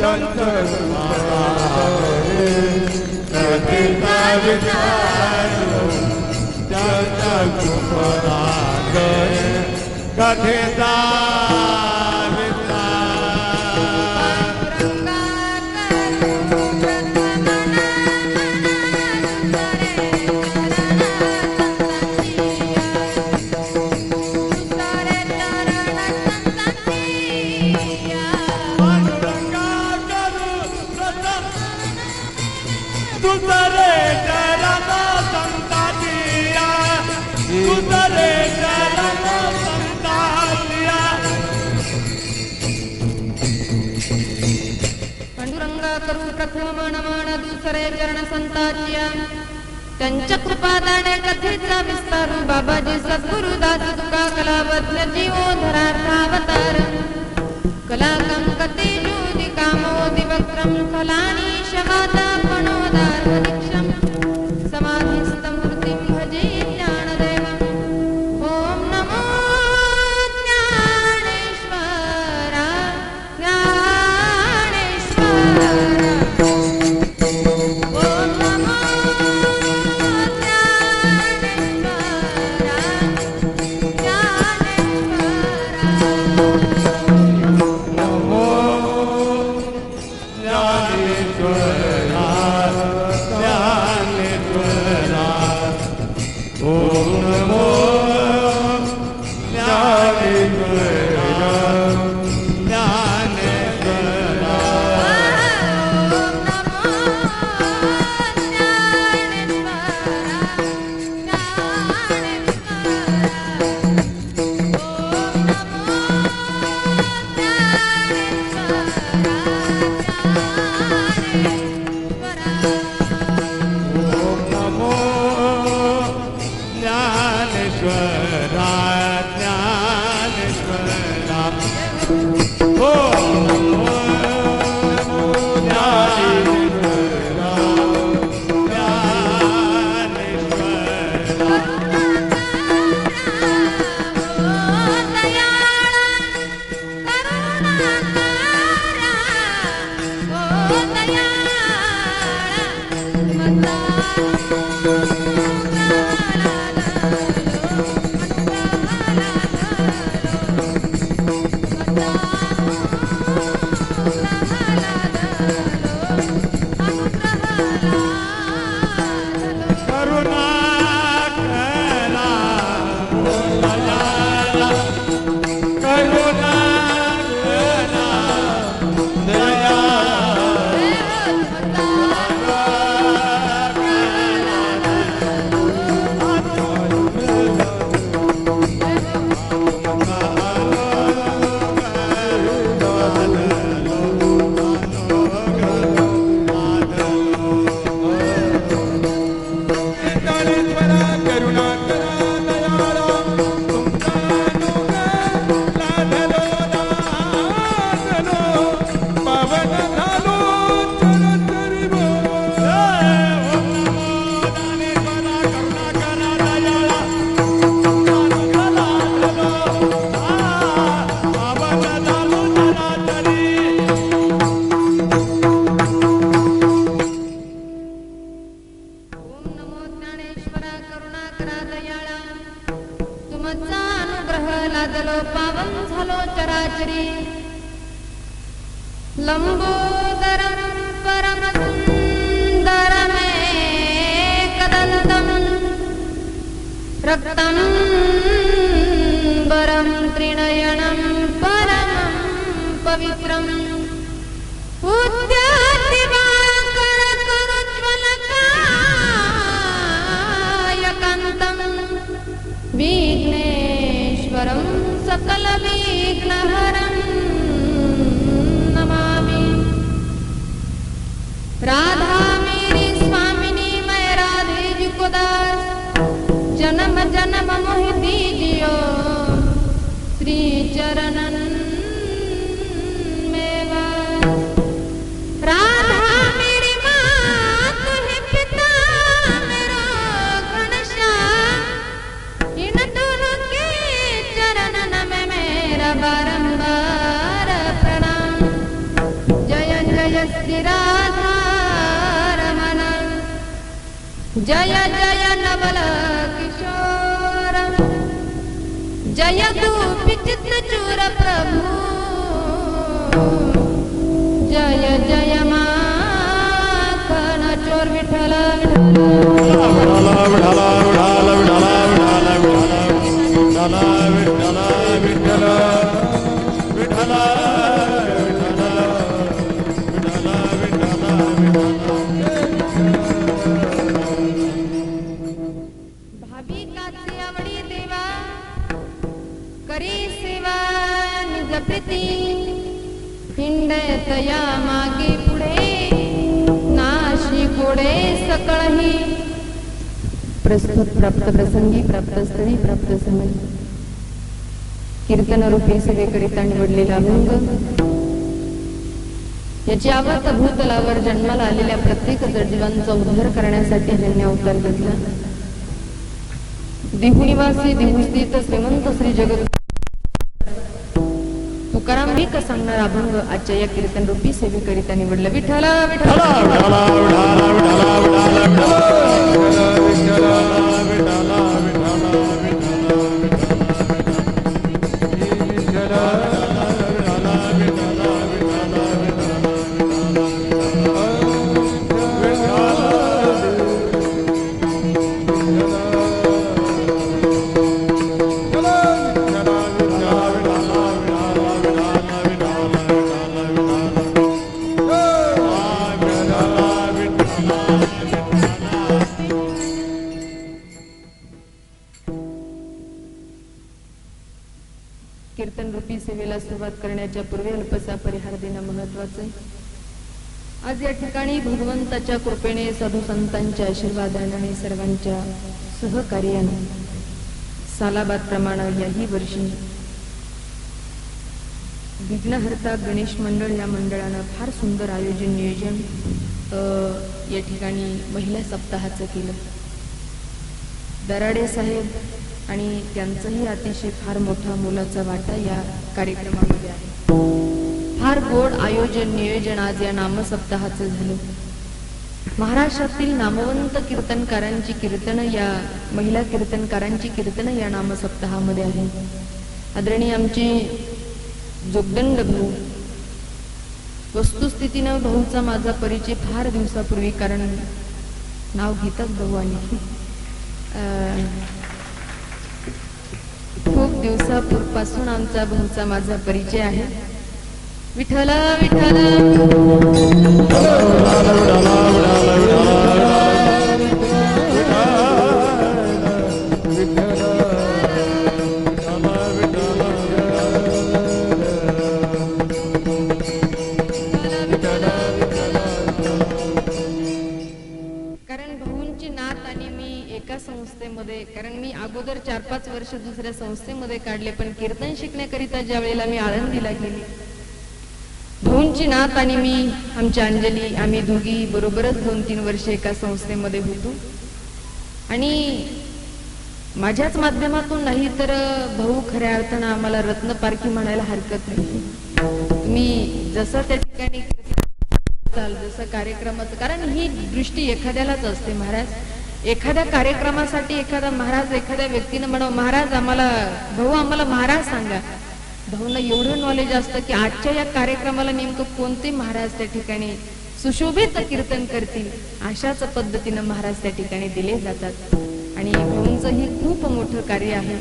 चंचल कथिता विचारो चंचल कथिता तुझरे चरण संतातिया तुझरे चरण संतातिया पांडुरंगा करू प्रथम नमन दुसरे चरण संताच्या त्यांच्या कृपादाने कथेचा विस्तार बाबाजी सद्गुरु दास तुका कलावज्ञ जीवोधरार्थावतार कलाकं कते ज्योति कामोदि वक्त्रं फलानि शवाता पणोदार्धनिक्षं समाधिस्थमूर्तिं भजे ज्ञानदेवम् ॐ नमो ज्ञानेश्वरा ज्ञानेश्वरा ॐ नमो लंबोदरं परमसुन्दरमेकदन्तं रक्तं वरं त्रिनयनं परमं पवित्रं उद्यातिवाकरकरुज्ज्वलकायकान्तं विघ्नेश्वरं सकलविघ्नहरं नमामि। राधा मेरी स्वामिनी मैं राधे जी को दास, जन्म जन्म मोह दीजियो श्री चरणन में वास। राधा मेरी माँ तू है पिता मेरा घनश्याम, इन दोनों के चरणन में मेरा बारंबार प्रणाम। जय जय कीर्ती राधा रमण जय जय नवल किशोर जय गोपी चित्त चूर प्रभु जय जय माखन चोर विठ्ठल भाविकाचे आवडी देवा करी सेवा निज प्रीती हिंडतया मागे पुढे नाशी पुढे सकळही प्रस्तुत प्राप्त प्रसंगी प्राप्त स्थळी प्राप्त समय कीर्तन रूपी सेवेकरिता निवडलेला अभंग याची आवत भूतलावर जन्माला आलेल्या प्रत्येक जडजीवांचा उद्धार करण्यासाठी ज्यांनी अवतार घेतला देहुनिवासी देहुस्थित श्रीमंत श्री जगत तुकाराम भीक सांगणार अभंग आजच्या या कीर्तन रूपी सेवेकरिता निवडलं. विठ्ठला विठ्ठला कीर्तन रूपी सेवेला सुरुवात करण्याच्या पूर्वी अल्पसा परिहार देणं महत्वाचं आहे. आज या ठिकाणी भगवंताच्या कृपेने साधू संतांच्या आशीर्वादाने आणि सर्वांच्या सहकार्याने सालाबाद प्रमाणे याही वर्षी विघ्नहर्ता गणेश मंडळ या मंडळानं फार सुंदर नियोजन या ठिकाणी महिला सप्ताहाचं केलं. दराडे साहेब आणि त्यांचंही अतिशय फार मोठा मोलाचा वाटा या कार्यक्रमामध्ये आहे. फार गोड नियोजन आज या नामसप्ताहाचं झालं. महाराष्ट्रातील नामवंत कीर्तनकारांची कीर्तनं या महिला कीर्तनकारांची कीर्तनं या नामसप्ताहामध्ये आहे. आदरणीय आमचे जोगदंड भाऊ, वस्तुस्थितीनं भाऊचा माझा परिचय फार दिवसापूर्वी, कारण नाव घेतात भाऊ आणि खूप दिवसापासून आमचा भाऊचा माझा परिचय आहे. विठ्ठल विठ्ठल संस्थेमध्ये, कारण मी अगोदर 4-5 वर्ष दुसऱ्या संस्थेमध्ये काढले, पण कीर्तन शिकण्याकरिता ज्या वेळेला मी आळंदीला गेली, भाऊंची नात आणि मी, आमच्या अंजली, आम्ही दोघी बरोबरच 2-3 वर्ष एका संस्थेमध्ये होतो. आणि माझ्याच माध्यमातून नाही तर भाऊ खऱ्या अर्थानं आम्हाला रत्नपारखी म्हणायला हरकत नाही. तुम्ही जसं त्या ठिकाणी जसं कार्यक्रमाचं, कारण ही दृष्टी एखाद्यालाच असते. महाराज एखाद्या कार्यक्रमासाठी एखादा महाराज एखाद्या व्यक्तीनं म्हणावं, महाराज आम्हाला, भाऊ आम्हाला महाराज सांगा. भाऊंना एवढं नॉलेज असतं की आजच्या या कार्यक्रमाला नेमकं कोणते महाराज त्या ठिकाणी सुशोभित कीर्तन करतील, अशाच पद्धतीनं महाराज त्या ठिकाणी दिले जातात. आणि भाऊंचं ही खूप मोठं कार्य आहे.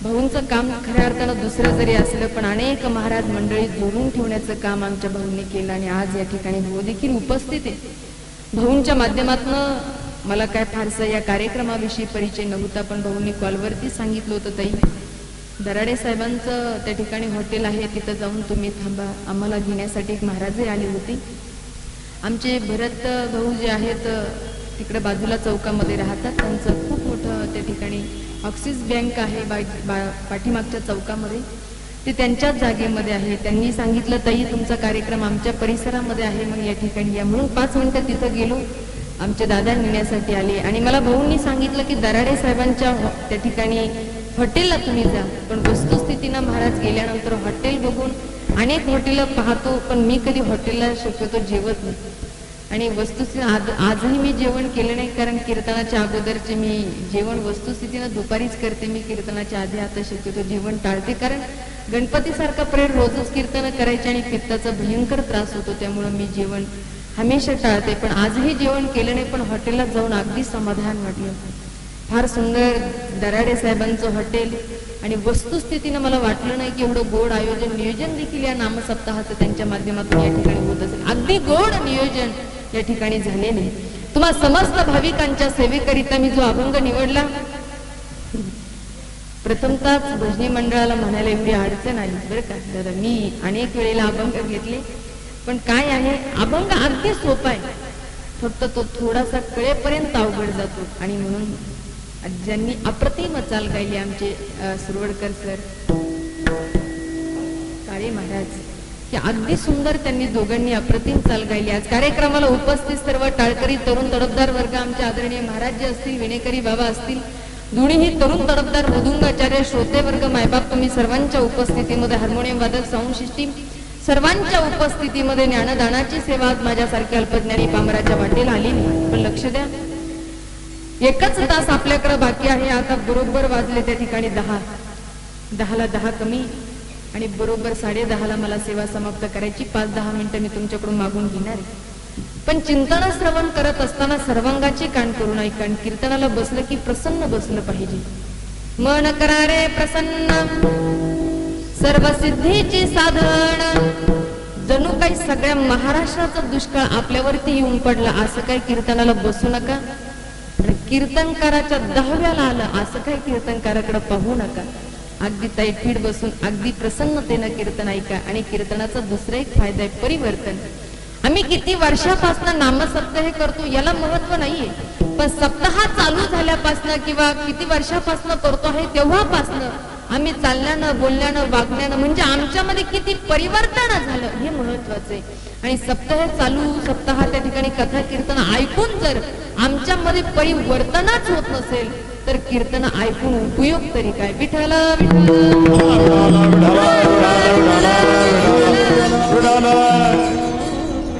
भाऊंचं काम खऱ्या अर्थानं दुसरं जरी असलं, पण अनेक महाराज मंडळी जोडून ठेवण्याचं काम आमच्या भाऊंनी केलं. आणि आज या ठिकाणी भाऊ देखील उपस्थित आहे. भाऊंच्या माध्यमातून मला काय फारसा या कार्यक्रमाविषयी परिचय नव्हता, पण भाऊंनी कॉलवरती सांगितलं होतं, ताई दराडे साहेबांचं त्या ठिकाणी हॉटेल आहे, तिथं जाऊन तुम्ही थांबा. आम्हाला घेण्यासाठी एक महाराजही आले होते. आमचे भरत भाऊ जे आहेत तिकडे बाजूला चौकामध्ये राहतात, त्यांचं खूप मोठं त्या ठिकाणी ऑक्सिस बँक आहे पाठीमागच्या चौकामध्ये, ते त्यांच्याच जागेमध्ये आहे. त्यांनी सांगितलं, ताई तुमचा कार्यक्रम आमच्या परिसरामध्ये आहे, मग या ठिकाणी या. म्हणून 5 मिनिटं तिथं गेलो. आमचे दादा नेण्यासाठी आले आणि मला भाऊंनी सांगितलं की दराडे साहेबांच्या त्या ठिकाणी हॉटेलला तुम्ही जा. पण वस्तुस्थितीनं महाराज गेल्यानंतर हॉटेल बघून अनेक हॉटेल पाहतो, पण मी कधी हॉटेलला शक्यतो जेवत नाही. आणि वस्तुस्थिती आजही मी जेवण केलं नाही, कारण कीर्तनाच्या अगोदरचे मी जेवण वस्तुस्थितीनं दुपारीच करते. मी कीर्तनाच्या आधी आता शक्यतो जेवण टाळते, कारण गणपतीसारखा प्रेर रोजच कीर्तन करायचे आणि पित्ताचा भयंकर त्रास होतो, त्यामुळं मी जेवण हमेशा टाळते. पण आजही जेवण केलं नाही, पण हॉटेलला जाऊन अगदी समाधान वाटलं. फार सुंदर दराडे साहेबांचं हॉटेल, आणि वस्तुस्थितीनं मला वाटलं नाही की एवढं गोड आयोजन नियोजन देखील या नामसप्ताहाचं त्यांच्या माध्यमातून या ठिकाणी होत असेल. अगदी गोड नियोजन या ठिकाणी झालेले. तुम्हा समस्त भाविकांच्या सेवेकरिता मी जो अभंग निवडला, प्रथमतः भजनी मंडळाला म्हणायला एवढी अडचण आली बरं का दादा. मी अनेक वेळेला अभंग घेतले, पण काय आहे, अभंग अगदी सोपा आहे, फक्त तो थोडासा कळेपर्यंत अवघड जातो. आणि म्हणून ज्यांनी अप्रतिम चाल गायली आमचे सुरवडकर सर, काळे महाराज, की अगदी सुंदर त्यांनी दोघांनी अप्रतिम चाल गायली. आज कार्यक्रमाला उपस्थित सर्व टाळकरी तरुण तडफदार वर्ग, आमचे आदरणीय महाराज जे असतील, विणेकरी बाबा असतील, दोन्हीही तरुण तडफदार मृदुंगाचार्य, श्रोते वर्ग, मायबाप, तुम्ही सर्वांच्या उपस्थितीमध्ये, हार्मोनियम वादक, साऊंड सिस्टीम सर्वांच्या उपस्थितीमध्ये ज्ञानदानाची सेवा आज माझ्यासारख्या अल्पज्ञानी पामराच्या वाटेला आली. पण लक्ष द्या, एकच तास आपल्याकडे बाकी आहे. आता बरोबर वाजले त्या ठिकाणी 10ला 10 कमी, आणि बरोबर 10:30ला मला सेवा समाप्त करायची. 5-10 मिनिटं मी तुमच्याकडून मागून घेणार आहे. पण चिंतन श्रवण करत असताना सर्वांगाची कान करून ऐका. आणि कीर्तनाला बसलं की प्रसन्न बसलं पाहिजे. मन करा रे प्रसन्न, सर्व सिद्धीची साधन, जणू काही सगळ्या महाराष्ट्राचा दुष्काळ आपल्यावरती येऊन पडला असं काही कीर्तनाला बसू नका. कीर्तनकाराच्या 10व्याला आलं असं काही कीर्तनकाराकडे पाहू नका. अगदी ताईटपीठ बसून अगदी प्रसन्नतेनं कीर्तन ऐका. आणि कीर्तनाचा दुसरा एक फायदा आहे, परिवर्तन. आम्ही किती वर्षापासून नामसप्ताह करतो याला महत्व नाहीये, पण सप्ताह चालू झाल्यापासून किंवा किती वर्षापासून करतो आहे तेव्हापासून आम्ही चालण्यानं, बोलण्यानं, वागण्यानं, म्हणजे आमच्यामध्ये किती परिवर्तन झालं हे महत्वाचं आहे. आणि सप्ताह चालू, सप्ताह त्या ठिकाणी कथा कीर्तन ऐकून जर आमच्यामध्ये परिवर्तनच होत नसेल तर कीर्तन ऐकून उपयोग तरी काय. विठ्ठल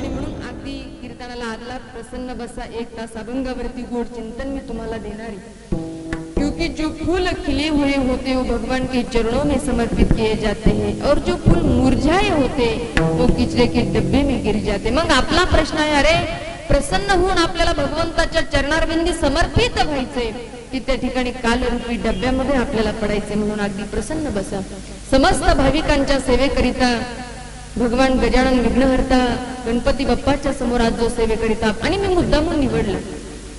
म्हणून अगदी कीर्तनाला आदला प्रसन्न बसा. 1 तास अभंगावरती गोड चिंतन मी तुम्हाला देणार आहे. क्योंकि जो फूल खिले हुए होते वो भगवान के चरणों में समर्पित किए जाते हैं, और जो फूल मुरझाए होते वो किचरे के डब्बे में गिर जाते. मग आपला प्रश्न आहे, अरे प्रसन्न होऊन आपल्याला भगवंताच्या चरणारविंदी समर्पित व्हायचे की त्या ठिकाणी कालरूपी डब्यामध्ये आपल्याला पडायचे. म्हणून अगदी प्रसन्न बसा. समस्त भाविकांच्या सेवेकरिता भगवान गजानन विघ्नहर्ता गणपती बाप्पाच्या समोर आज जो सेवेकरिता, आणि मी मुद्दामून निवडला,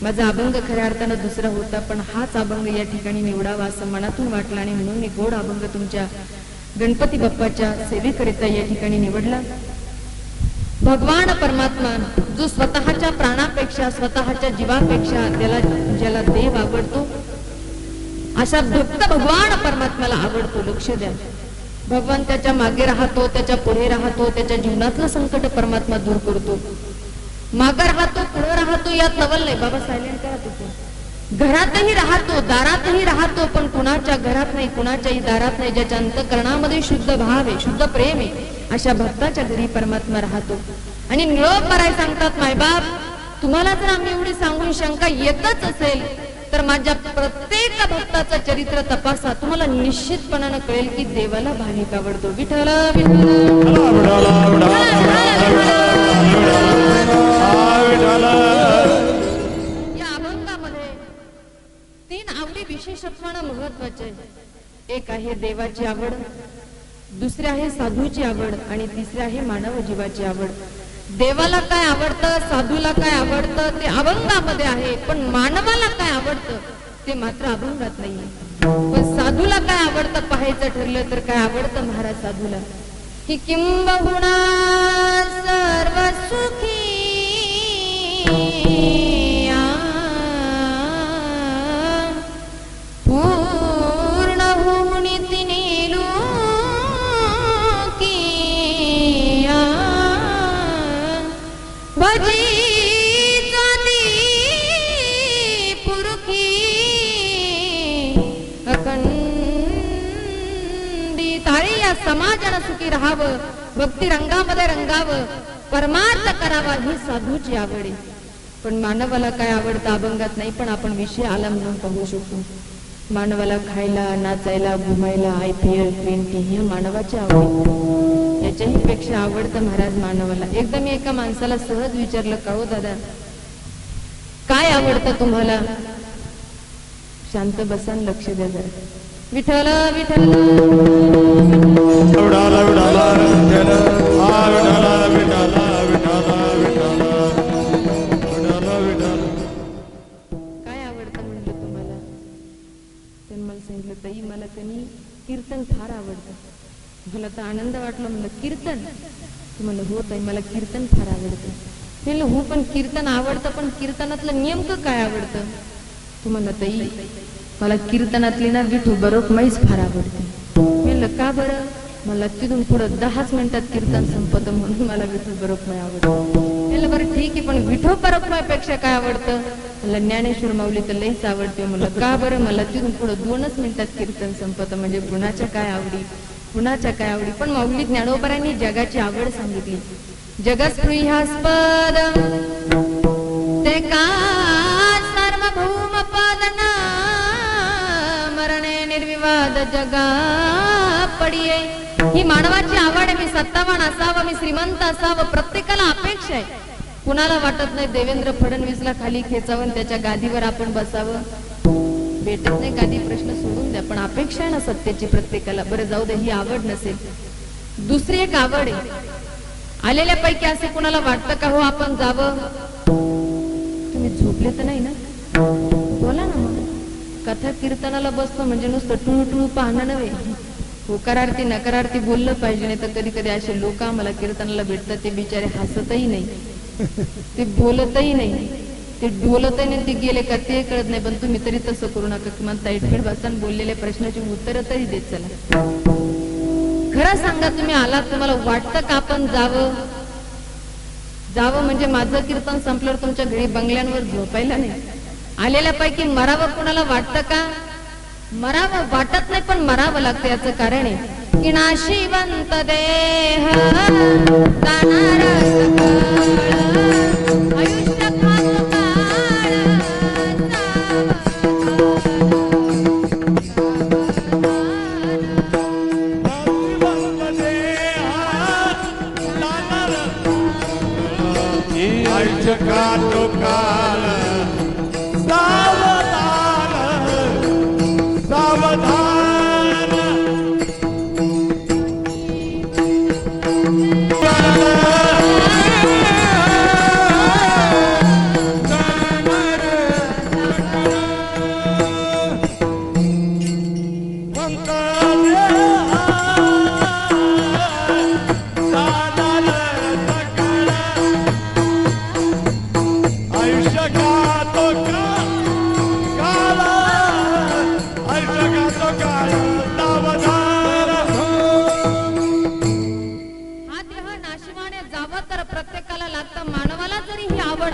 माझा अभंग खऱ्या अर्थानं दुसरा होता, पण हाच अभंग या ठिकाणी निवडावा असं मनातून वाटलं. आणि म्हणून मी गोड अभंग तुमच्या गणपती बाप्पाच्या सेवेकरिता या ठिकाणी निवडला. भगवान परमात्मा जो स्वतःच्या प्राणापेक्षा, स्वतःच्या जीवापेक्षा ज्याला देव आवडतो, अशा भक्त भगवान परमात्म्याला आवडतो. लक्ष द्या, भगवान त्याच्या मागे राहतो, त्याच्या पुढे राहतो, त्याच्या जीवनातलं संकट परमात्मा दूर करतो. मागे राहतो, पुढे राहतो, यात नवल नाही. बाबा सायलेंट करा. तिथे घरातही राहतो, दारातही राहतो, पण कुणाच्या घरात नाही, कुणाच्याही दारात नाही. ज्याच्या अंतःकरणामध्ये शुद्ध भाव आहे, शुद्ध प्रेम आहे, अशा भक्ताच्या घरी परमात्मा राहतो. आणि निरोप कराय सांगतात मायबाप, तुम्हाला जर आम्ही एवढी सांगून शंका येतच असेल तर माझ्या प्रत्येक भक्ताचं चरित्र तपासा. तुम्हाला निश्चितपणानं कळेल की देवाला भाविक आवडतो. विठ्ठल या अभंगामध्ये 3 आवडी विशेषत्वानं महत्वाचे आहे. एक आहे देवाची आवड, दुसरी आहे साधूची आवड, आणि तिसरी आहे मानव जीवाची आवड. देवाला काय आवडतं, साधूला काय आवडतं ते अभंगामध्ये आहे, पण मानवाला काय आवडतं ते मात्र अभंगात नाहीये. पण साधूला काय आवडतं पाहायचं ठरलं तर काय आवडतं महाराज साधूला, की किंबहुना सर्व सुखी पूर्ण होऊन तिने लोकी भजी जाती पुरखी अखंडित. अरे या समाजानं सुखी राहावं, भक्ती रंगामध्ये रंगावं, परमार्थ करावा ही साधूची आवड आहे. पण मानवाला काय आवडतं अभंगात नाही, पण आपण विषय आला म्हणून पाहू शकतो. मानवाला खायला, नाचायला, घुमायला, IPL 20 हे मानवाची आवड. याच्याही पेक्षा आवडतं महाराज मानवाला. एकदा मी एका माणसाला सहज विचारलं, का हो दादा काय आवडतं तुम्हाला? शांत बसा आणि लक्ष द्या जरा. विठ्ठल विठ्ठल विठाला विठाला विठ्ठल, हा विठाला विठाला विठाला विठाला विठाला विठाला. काय आवडतं म्हणलं तुम्हाला? त्यानं मला सांगितलं, ताई मला कनी कीर्तन फार आवडतं. मला तर आनंद वाटला. म्हणलं कीर्तन? म्हणलं हो ताई मला कीर्तन फार आवडतं. म्हणलं हो पण कीर्तन आवडतं, पण कीर्तनातलं नेमकं काय आवडतं? तू म्हणलं ताई मला कीर्तनातली ना विठू बरोखमाईच फार आवडते. म्हणलं का बरं? मला तिथून पुढं 10च मिनिटात कीर्तन संपतं म्हणून मला विठू बरोखमाई आवडतं. म्हणलं बरं ठीक आहे, पण विठू बरोखमाईपेक्षा काय आवडतं? मला ज्ञानेश्वर माऊली तर लईच आवडते. म्हणलं का बरं? मला तिथून पुढं 2च मिनिटात कीर्तन संपतं. म्हणजे गुणाच्या काय आवडी, गुणाच्या काय आवडी. पण माऊली ज्ञानोबरांनी जगाची आवड सांगितली. जगस्पृहास्पद ते का सार्वभौम पद ना मरणे निर्विवाद जगा पडिये. ही मानवाची आवड आहे. मी सत्तावान असावं, मी श्रीमंत असावं, प्रत्येकाला अपेक्षा आहे. कुणाला वाटत नाही देवेंद्र फडणवीसला खाली खेचावं आणि त्याच्या गादीवर आपण बसावं. भेटत नाही गादी, प्रश्न सोडून द्या, पण अपेक्षा आहे ना सत्तेची प्रत्येकाला. बरं जाऊ दे, ही आवड नसेल. दुसरी एक आवड आहे. आलेल्या पैकी असे कुणाला वाटतं का हो आपण जावं? तुम्ही झोपले तर नाही ना? बोला ना मग. कथा कीर्तनाला बसतो म्हणजे नुसतं टुळू टुळू पाहणं नव्हे, होकारार्थी नकारार्थी बोललं पाहिजे. नाही तर कधी कधी असे लोक आम्हाला कीर्तनाला भेटतात, ते बिचारे हसतही नाही, ते बोलतही नाही, ते डोलतही नाही, ते गेले का ते कळत नाही. पण तुम्ही तरी तसं करू नका. किंवा ताईटखेड बसताना बोललेल्या प्रश्नाची उत्तरं तरी देत चला. खरं सांगा, तुम्ही आलात, तुम्हाला वाटतं का आपण जावं? जावं म्हणजे माझं कीर्तन संपल्यावर तुमच्या घरी बंगल्यांवर झोपायला नाही. आलेल्या पैकी मरावं कुणाला वाटतं का? मरावं वाटत नाही, पण मरावं लागतं. याचं कारण आहे की नाशिवंत देह जाणारा सकाळ, आयुष्य खातो काळ काटो काल सावधान सावधान.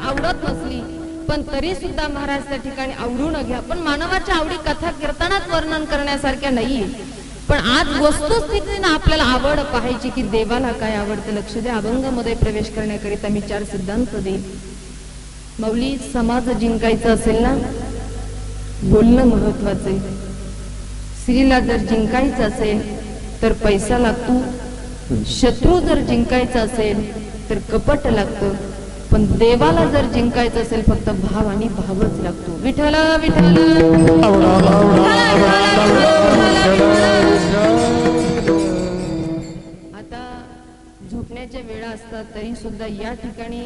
आवडत नसली पण तरी सुद्धा महाराज त्या ठिकाणी आवडून घ्या. पण मानवाच्या आवडी कथा कीर्तनात वर्णन करण्यासारख्या नाहीये. पण आज वस्तुस्थितीने आपल्याला आवड पाहायची की देवाला काय आवडतं. लक्ष द्या, अभंगामध्ये प्रवेश करण्याकरिता मी 4 सिद्धांत देईन. माऊली, समाज जिंकायचा असेल ना, बोलणं महत्वाचं. स्त्रीला जर जिंकायचं असेल तर पैसा लागतो. शत्रू जर जिंकायचा असेल तर कपट लागतं. पण देवाला जर जिंकायचं असेल फक्त भाव आणि भावच लागतो. विठ्ठल विठ्ठल. आता झोपण्याच्या वेळा असतात तरी सुद्धा या ठिकाणी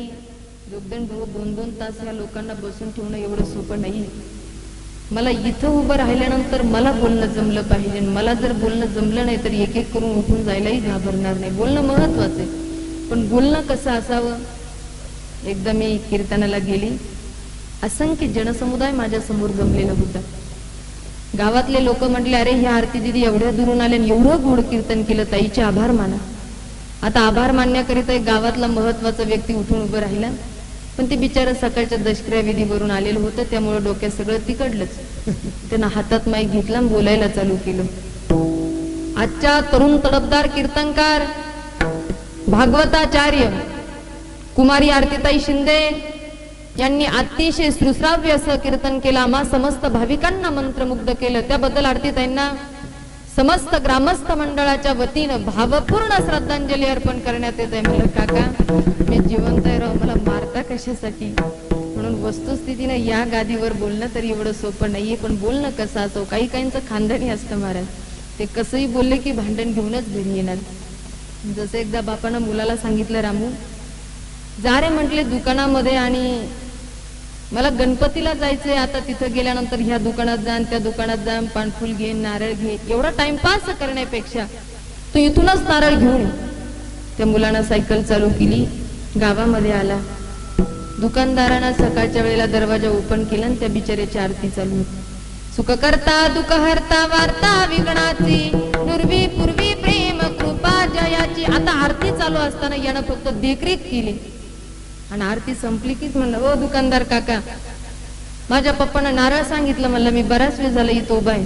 2-2 तास या लोकांना बसून ठेवणं एवढं सोपं नाही. मला इथं उभं राहिल्यानंतर मला बोलणं जमलं पाहिजे. मला जर बोलणं जमलं नाही तर एक एक करून उठून जायलाही घाबरणार नाही. बोलणं महत्वाचं आहे, पण बोलणं कसं असावं. एकदा मी कीर्तनाला गेली. असंख्य जनसमुदाय माझ्या समोर जमलेला होता. गावातले लोक म्हटले, अरे ह्या आरती दिदी एवढ्या दुरून आल्या, एवढं गोड कीर्तन केलं, ताईचे आभार माना. आता आभार मानण्याकरिता एक गावातला महत्वाचा व्यक्ती उठून उभं राहिला. पण ते बिचारा सकाळच्या दशक्रिया विधीवरून आलेलं होतं, त्यामुळे डोक्यात सगळं तिकडलंच. त्यांना हातात माईक घेतला आणि बोलायला चालू केलं. आजच्या तरुण तडफदार कीर्तनकार भागवताचार्य कुमारी आरतीताई शिंदे यांनी अतिशय सुश्राव्य असं कीर्तन केलं, आम्हा समस्त भाविकांना मंत्रमुग्ध केलं. त्याबद्दल आरतीताईंना समस्त ग्रामस्थ मंडळाच्या वतीनं भावपूर्ण श्रद्धांजली अर्पण करण्यात येत आहे. म्हणलं काका मी जिवंत आहे राव, मला मारता कशासाठी? म्हणून वस्तुस्थितीनं या गादीवर बोलणं तरी एवढं सोपं नाहीये, पण बोलणं कसं असो, काही काहींचं खानदानी असतं महाराज, ते कसंही बोलले की भांडण घेऊनच घरी येणार. जसं एकदा बापानं मुलाला सांगितलं, रामू जा रे म्हटले दुकानामध्ये आणि मला गणपतीला जायचंय, आता तिथं गेल्यानंतर ह्या दुकानात जा त्या दुकानात जा, पानफुल घे नारळ घे, एवढा टाइमपास करण्यापेक्षा तू इथूनच नारळ घेऊन. त्या मुलानं सायकल चालू केली, गावामध्ये आला, दुकानदारानं सकाळच्या वेळेला दरवाजा ओपन केला आणि त्या बिचाऱ्याची आरती चालू होती. सुख करता दुःख हरता वार्ता विघ्नाची, नुरवी पूर्वी प्रेम कृपा जयाची. आता आरती चालू असताना यानं फक्त देखरेख केली आणि आरती संपली कीच म्हणलं, ओ दुकानदार काका माझ्या पप्पानं नारळ सांगितलं. म्हणलं मी बराच वेळ झाला इथं उभा आहे.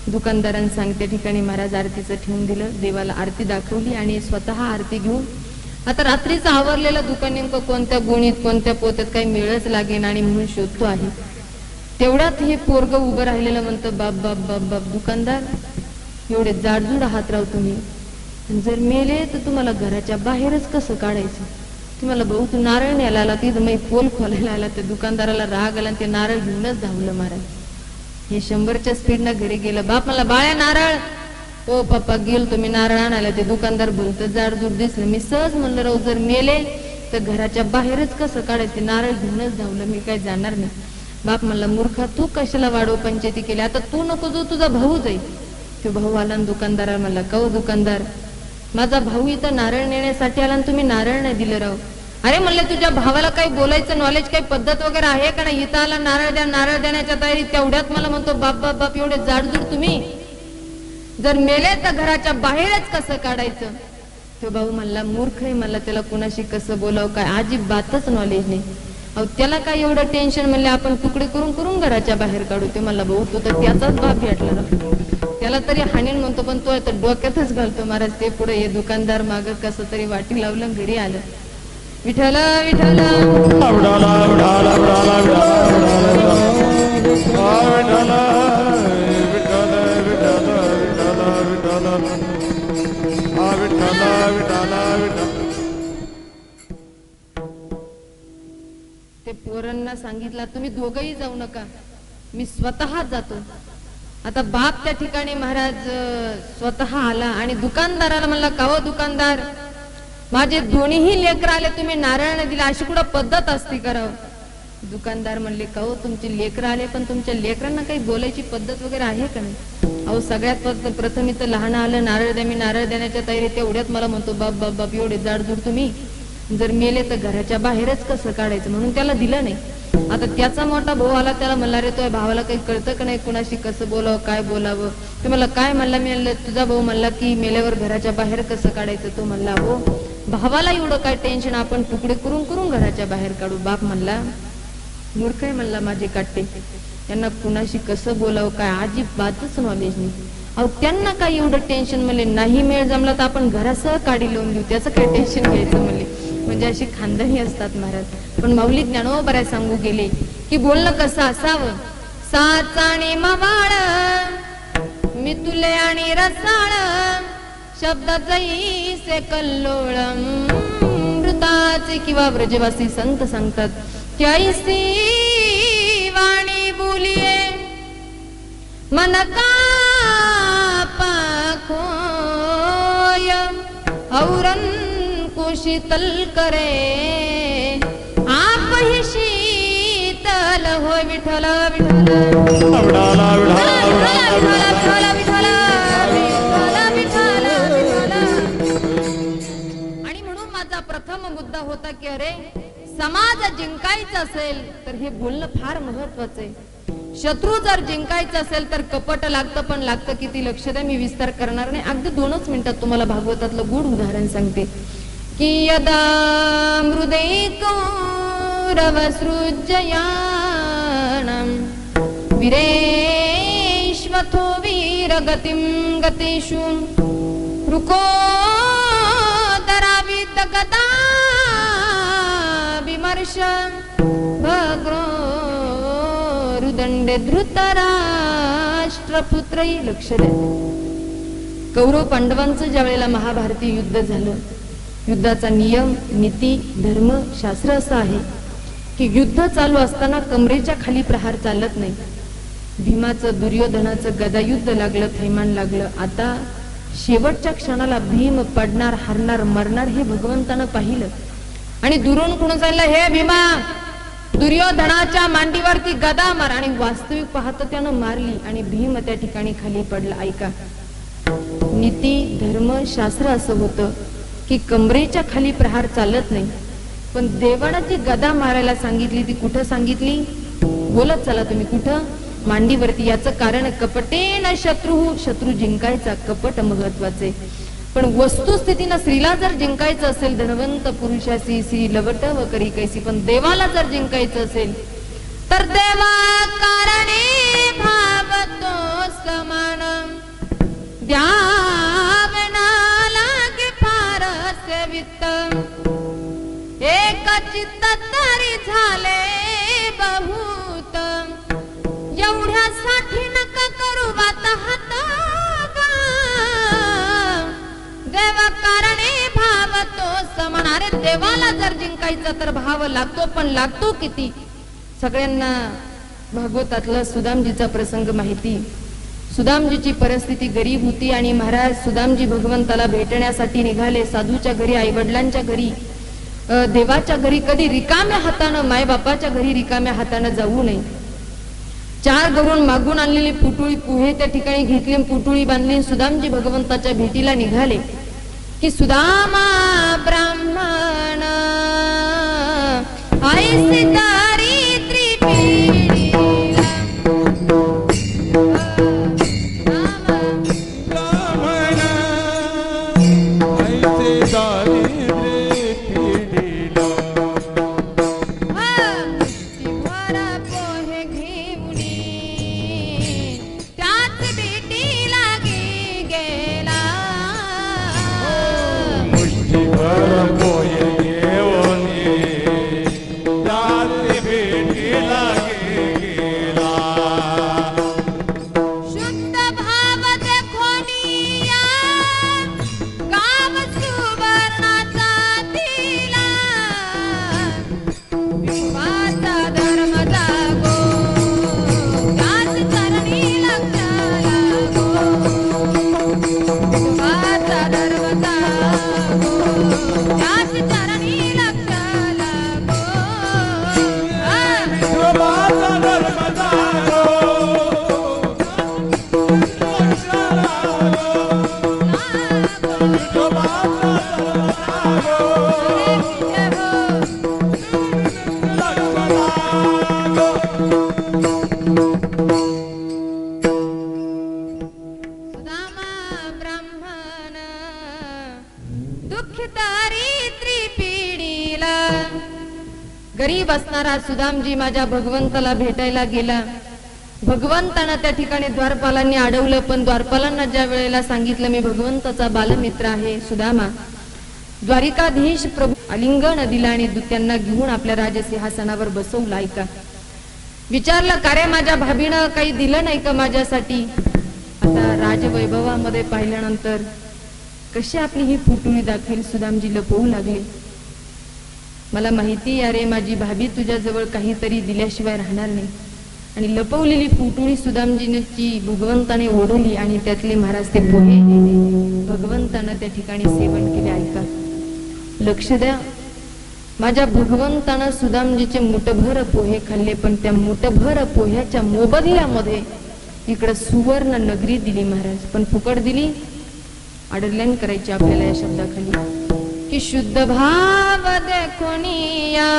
दुकानदारांनी सांगितल्या ठिकाणी महाराज आरतीचं ठेवून दिलं, देवाला आरती दाखवली आणि स्वतः आरती घेऊन आता रात्रीचं आवरलेलं दुकान नेमकं कोणत्या गुणीत कोणत्या पोत्यात काही मिळच लागेन आणि म्हणून शोधतो आहे. तेवढ्यात हे पोरग उभं राहिलेलं म्हणतं, बाप बाप बाप बाप दुकानदार एवढे जाडजूड आहात राव तुम्ही, जर मेले तर तुम्हाला घराच्या बाहेरच कसं काढायचं? तुम्हाला भाऊ तू नारळ न्यायला आला, तिथं मग पोल खोलायला आला. त्या दुकानदाराला राग आला आणि ते नारळ घेऊनच धावलं महाराज. हे 100च्या स्पीडनं घरी गेलं. बाप मला बाळ्या नारळ, ओ पप्पा गेल तुम्ही नारळ आणायला. ते दुकानदार बोलत जाडजूड दिसलं. मी सहज म्हणलं राहू जर मेले तर घराच्या बाहेरच कसं काढायचं? नारळ घेऊनच धावलं, मी काय जाणार नाही. बाप म्हणला मूर्खा तू कशाला वाढव पंचायती केली, आता तू नको जो तुझा भाऊ जाईल. तो भाऊ आला आणि दुकानदारा म्हणला, कहो दुकानदार माझा भाऊ इथं नारळ नेण्यासाठी आला आणि तुम्ही नारळ नाही दिलं राव. अरे म्हणले तुझ्या भावाला काही बोलायचं नॉलेज काही पद्धत वगैरे आहे का नाही? इथं आला नारळ द्या, नारळ देण्याच्या तयारी. तेवढ्यात मला म्हणतो बाप बाप बाप एवढे जाडजूड तुम्ही, जर मेले तर घराच्या बाहेरच कसं काढायचं? तो भाऊ म्हणला मूर्ख आहे, मला त्याला कुणाशी कसं बोलावं काय अजिबातच नॉलेज नाही. अहो त्याला काय एवढं टेन्शन? म्हणले आपण तुकडे करून करून घराच्या बाहेर काढू. ते मला भाऊ तो तर त्याचाच बाप भेटला, त्याला तरी हाणीन म्हणतो, पण तो आता डोक्यातच घालतो महाराज. ते पुढे हे दुकानदार माग कसं तरी वाटी लावलं, घरी आलं. विठ्ठल विठ्ठल ते पोरांना सांगितलं तुम्ही दोघंही जाऊ नका, मी स्वतः जातो. आता बाप त्या ठिकाणी महाराज स्वतः आला आणि दुकानदाराला म्हणला, काहो दुकानदार माझे दोन्हीही लेकर आले, तुम्ही नारळ नाही दिला, अशी कुठं पद्धत असते करावं? दुकानदार म्हणले, काहो तुमचे लेकर आले पण तुमच्या लेकरांना काही बोलायची पद्धत वगैरे आहे का नाही? अहो सगळ्यात प्रथम इथं लहान आलं, नारळ द्या, मी नारळ देण्याच्या तयारी. तेवढ्यात मला म्हणतो बाप बाप बाप एवढे जाडजूड तुम्ही, जर मेले तर घराच्या बाहेरच कसं काढायचं? म्हणून त्याला दिलं नाही. आता त्याचा मोठा भाऊ आला, त्याला म्हणला, रे तो भावाला काही कळतं का नाही कुणाशी कसं बोलावं काय बोलावं? ते मला काय म्हणला? मी तुझा भाऊ म्हणला की मेल्यावर घराच्या बाहेर कसं काढायचं? तो म्हणला हो भावाला एवढं काय टेन्शन, आपण तुकडे करून करून घराच्या बाहेर काढू. बाप म्हणला मूर्ख आहे म्हणला माझे काटे, त्यांना कुणाशी कसं बोलावं काय अजिबातच नॉलेज नाही. अहो त्यांना काय एवढं टेन्शन? म्हणले नाही मेळ जमला तर आपण घरासह काढी लावून देऊ, त्याचं काय टेन्शन घ्यायचं? म्हणले म्हणजे अशी खानदानी असतात महाराज. पण माऊली ज्ञानोबा सांगू गेले की बोलणं कसं असावं. साचाणे मवाळ मी तुले आणि रसाळ, शब्द जैसे कल्लोळ मृताचे किंवा ब्रजवासी संत सांगतात की ऐसी वाणी बोलिये मन का पाखोय औरन को शीतल करे आप ही शीतल हो. विठ्ठल विठ्ठल आणि म्हणून माझा प्रथम मुद्दा होता की अरे समाज जिंकायचा असेल तर हे बोलणं फार महत्वाचं आहे. शत्रू जर जिंकायचं असेल तर कपट लागतं, पण लागतं किती लक्ष द्या. मी विस्तार करणार नाही, अगदी 2च मिनिटात तुम्हाला भागवतातलं गुढ उदाहरण सांगते की यदा मृदे कौरवसृजयानं वीरेष्वथो वीरगतिं गतेषु रुकोदराविद्युतमोक्षाय पुरुष भग्रो रुदंडे धृतराष्ट्रपुत्र. लक्ष द्या, कौरव पांडवांचं ज्या वेळेला महाभारती युद्ध झालं, युद्धाचा नियम, नीती, धर्म, शास्त्र असं आहे की युद्ध चालू असताना कमरेच्या खाली प्रहार चालत नाही. भीमाचं दुर्योधनाचं गदायुद्ध लागलं, थैमान लागलं. आता शेवटच्या क्षणाला भीम पडणार, हारणार, मरणार हे भगवंतानं पाहिलं आणि दुरून कोण सांगितलं, हे भीमा दुर्योधनाच्या मांडीवरती गदा मार. आणि वास्तविक पाहतं त्यानं मारली आणि भीम त्या ठिकाणी खाली पडला. ऐका, नीती, धर्म, शास्त्र असं होतं की कमरेच्या खाली प्रहार चालत नाही, पण देवानं जी गदा मारायला सांगितली ती कुठं सांगितली? बोलत चला तुम्ही, कुठं? मांडीवरती. याचं कारण कपटेन शत्रू जिंकायचा, कपट महत्वाचे. पण वस्तुस्थितीनं स्त्रीला जर जिंकायचं असेल, धनवंत पुरुषाशी श्री लवट व करी कैसी, पण देवाला जर जिंकायचं असेल तर देवा कारणे भावतो समान, द्यावना लागे फार सेवित, एक चित्त तरी झाले बहुत, एवढ्यासाठी नका करू वाताहत गा, देवा कारणे भावतो समान. अरे देवाला जर जिंकायचं तर भाव लागतो, पण लागतो किती? सगळ्यांना भागवतातलं सुदामजीचा प्रसंग माहिती. सुदामजीची परिस्थिती गरीब होती आणि महाराज सुदामजी भगवंताला भेटण्यासाठी निघाले. साधूच्या घरी, आई वडिलांच्या घरी, देवाच्या घरी कधी रिकाम्या हातानं, मायबापाच्या घरी रिकाम्या हातानं जाऊ नये. 4 घरून मागून आणलेली पुटुळी पोहे त्या ठिकाणी घेतली, पुटुळी बांधली. सुदामजी भगवंताच्या भेटीला निघाले की सुदामा ब्राह्मण ऐसी दारिद्र्य पीडित, गरीब असणारा सुदामजी माझ्या भगवंताला भेटायला गेला. भगवंतांना त्या ठिकाणी द्वारपालांनी अडवलं, पण द्वारपालांना ज्या वेळेला सांगितलं मी भगवंताचा बालमित्र आहे सुदामा, द्वारिकाधीश प्रभू आलिंगन दिला आणि दूत्यांना घेऊन आपल्या राजसिंहासनावर बसवलं. ऐका, विचारलं का रे माझ्या भाभीनं काही दिलं नाही का माझ्यासाठी? आता राजवैभवामध्ये पाहिल्यानंतर कशी आपली ही पुटुळी दाखवेल सुदामजी लपवू लागले. मला माहिती अरे माझी भाभी तुझ्याजवळ काहीतरी दिल्याशिवाय राहणार नाही. आणि लपवलेली पुटुळी सुदामजीची भगवंताने ओढली आणि त्यातले महाराज ते पोहे भगवंतानं त्या ठिकाणी सेवन केले. ऐका, लक्ष द्या, माझ्या भगवंतानं सुदामजीचे मुठभर पोहे खाल्ले, पण त्या मुठभर पोह्याच्या मोबदल्यामध्ये इकडं सुवर्ण नगरी दिली महाराज. पण फुकट दिली, अंडरलाईन करायची आपल्याला या शब्दाखाली की शुद्ध भाव देखोनिया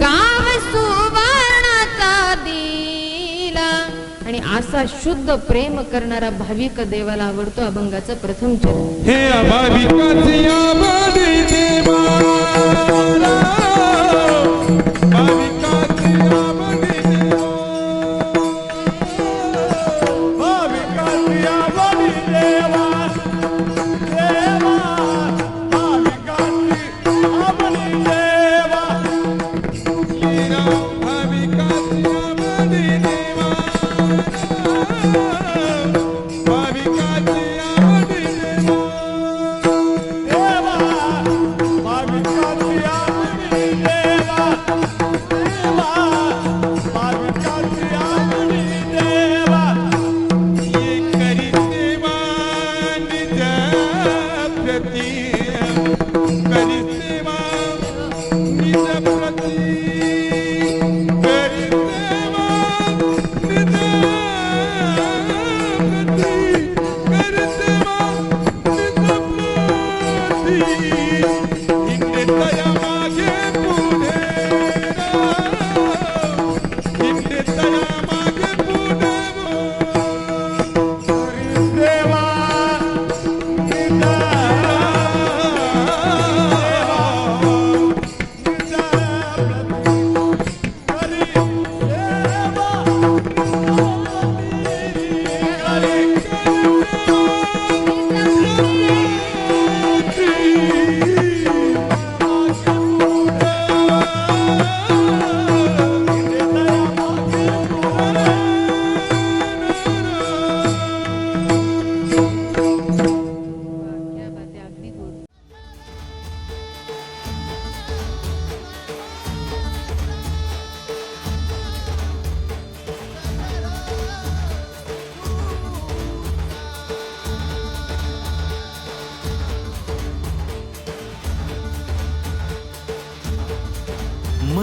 गाव सुवर्णाचा दिला. आणि असा शुद्ध प्रेम करणारा भाविक देवाला आवडतो. अभंगाचं प्रथम चरण. हे भाविकाची आबादी देवा, भाविकाची आबादी देवा, भाविकाची आबादी देवा, देवा भाविकाची आबादी देवा.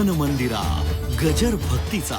मन मंदिरा गजर भक्तीचा